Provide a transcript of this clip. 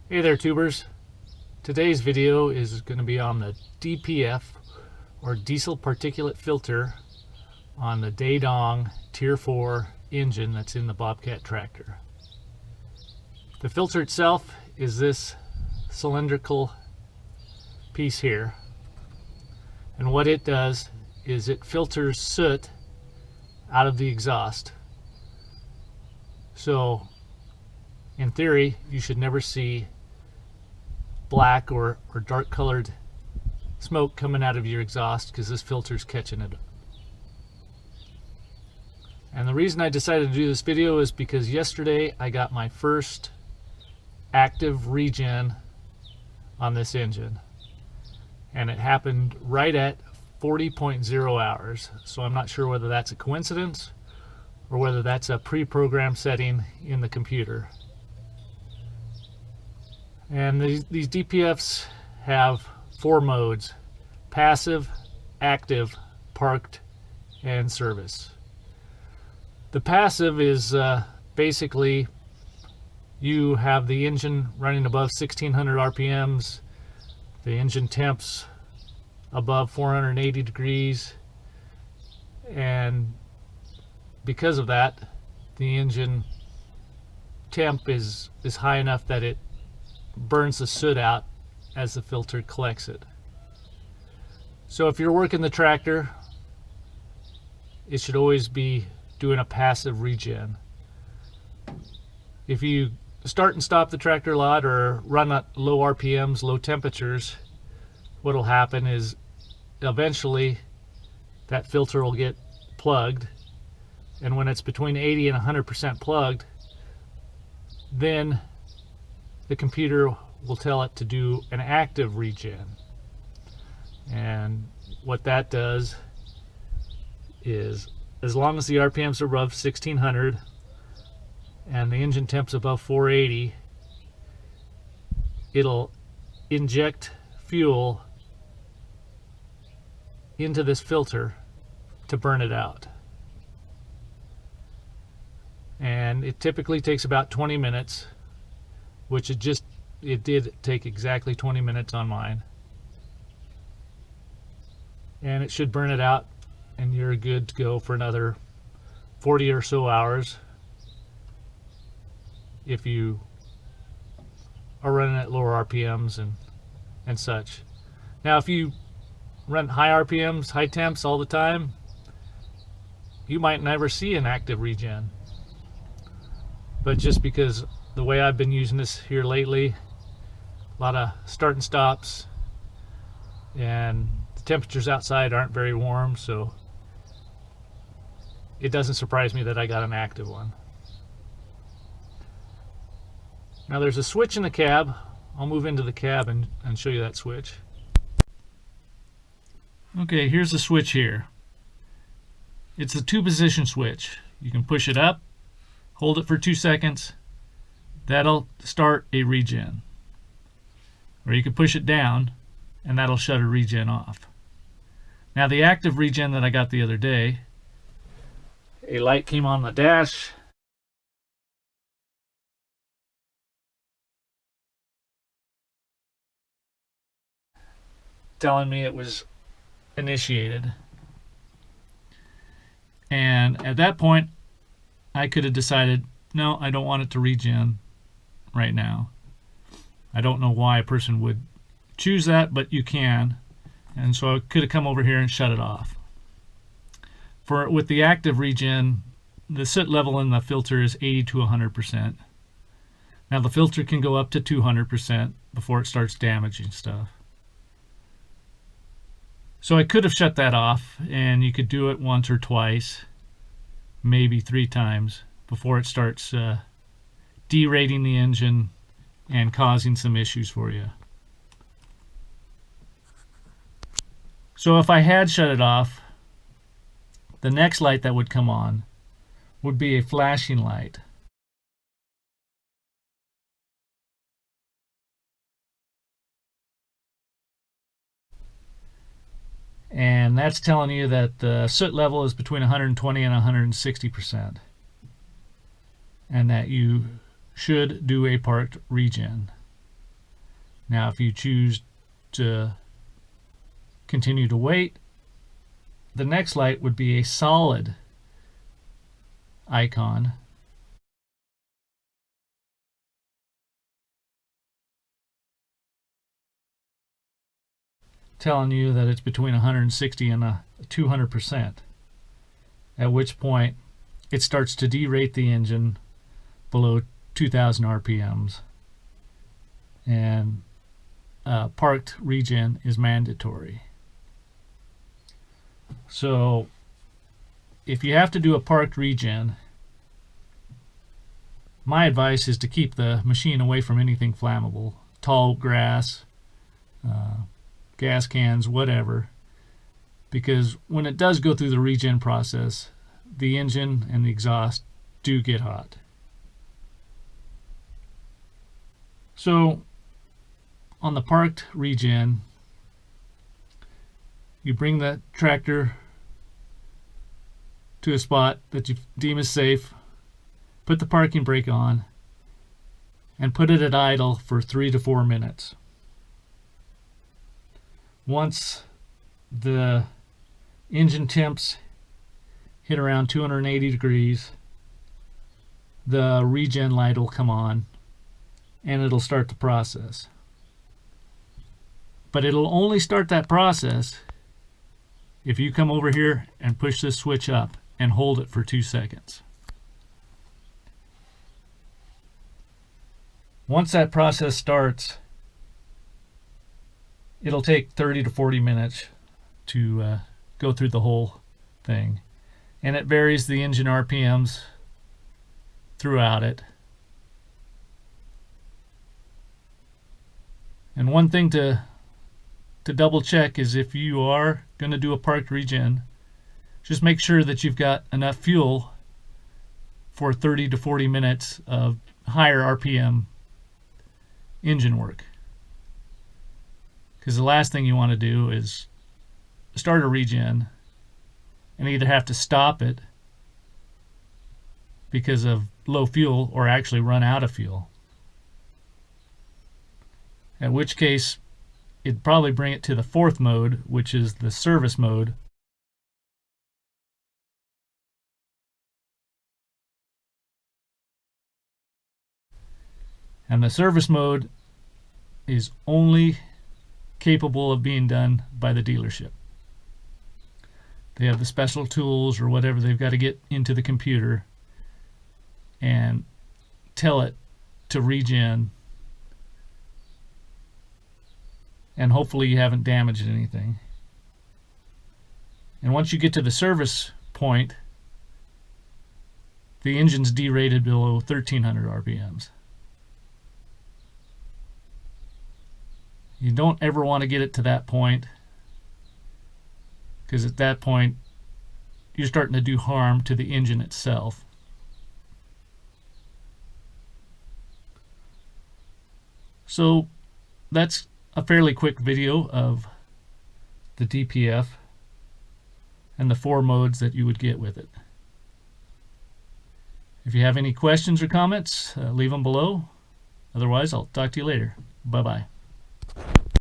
Hey there, tubers. Today's video is going to be on the DPF or Diesel Particulate Filter on the Daytong Tier 4 engine that's in the Bobcat tractor. The filter itself is this cylindrical piece here, and what it does is it filters soot out of the exhaust. So in theory, you should never see black or dark colored smoke coming out of your exhaust because this filter's catching it. And the reason I decided to do this video is because yesterday I got my first active regen on this engine, and it happened right at 40.0 hours. So I'm not sure whether that's a coincidence or whether that's a pre-programmed setting in the computer. And these DPFs have 4 modes: passive, active, parked, and service. The passive is basically you have the engine running above 1600 RPMs, the engine temps above 480 degrees, and because of that, the engine temp is high enough that it burns the soot out as the filter collects it. So if you're working the tractor, it should always be doing a passive regen. If you start and stop the tractor a lot or run at low RPMs, low temperatures, what will happen is eventually that filter will get plugged, and when it's between 80 and 100% plugged, then the computer will tell it to do an active regen. And what that does is, as long as the RPMs are above 1600 and the engine temp's above 480, it'll inject fuel into this filter to burn it out. And it typically takes about 20 minutes, which it did take exactly 20 minutes on mine. And it should burn it out, and you're good to go for another 40 or so hours if you are running at lower RPMs and such. Now, if you run high RPMs, high temps all the time, you might never see an active regen. But just because the way I've been using this here lately, a lot of start and stops, and the temperatures outside aren't very warm, so it doesn't surprise me that I got an active one. Now there's a switch in the cab. I'll move into the cab and show you that switch. Okay, here's the switch here. It's a 2-position switch. You can push it up, hold it for 2 seconds, that'll start a regen. Or you can push it down and that'll shut a regen off. Now the active regen that I got the other day, a light came on the dash, telling me it was initiated. And at that point I could have decided, no, I don't want it to regen right now. I don't know why a person would choose that, but you can. And so I could have come over here and shut it off. With the active regen, the soot level in the filter is 80 to 100%. Now the filter can go up to 200% before it starts damaging stuff. So I could have shut that off, and you could do it once or twice, maybe 3 times, before it starts derating the engine and causing some issues for you. So if I had shut it off, the next light that would come on would be a flashing light. And that's telling you that the soot level is between 120 and 160%. And that you should do a parked regen. Now if you choose to continue to wait, the next light would be a solid icon. Telling you that it's between 160 and 200%, at which point it starts to derate the engine below 2,000 RPMs, and parked regen is mandatory. So if you have to do a parked regen, my advice is to keep the machine away from anything flammable, tall grass, gas cans, whatever, because when it does go through the regen process, the engine and the exhaust do get hot. So on the parked regen, you bring the tractor to a spot that you deem is safe, put the parking brake on, and put it at idle for 3 to 4 minutes. Once the engine temps hit around 280 degrees, the regen light will come on and it'll start the process. But it'll only start that process if you come over here and push this switch up and hold it for 2 seconds. Once that process starts, it'll take 30 to 40 minutes to go through the whole thing, and it varies the engine RPMs throughout it. And one thing to double check is, if you are going to do a parked regen, just make sure that you've got enough fuel for 30 to 40 minutes of higher RPM engine work. Because the last thing you want to do is start a regen and either have to stop it because of low fuel or actually run out of fuel. At which case, it'd probably bring it to the 4th mode, which is the service mode. And the service mode is only capable of being done by the dealership. They have the special tools or whatever they've got to get into the computer and tell it to regen, and hopefully you haven't damaged anything. And once you get to the service point, the engine's derated below 1,300 RPMs. You don't ever want to get it to that point, because at that point you're starting to do harm to the engine itself. So that's a fairly quick video of the DPF and the 4 modes that you would get with it. If you have any questions or comments, leave them below. Otherwise, I'll talk to you later. Bye-bye.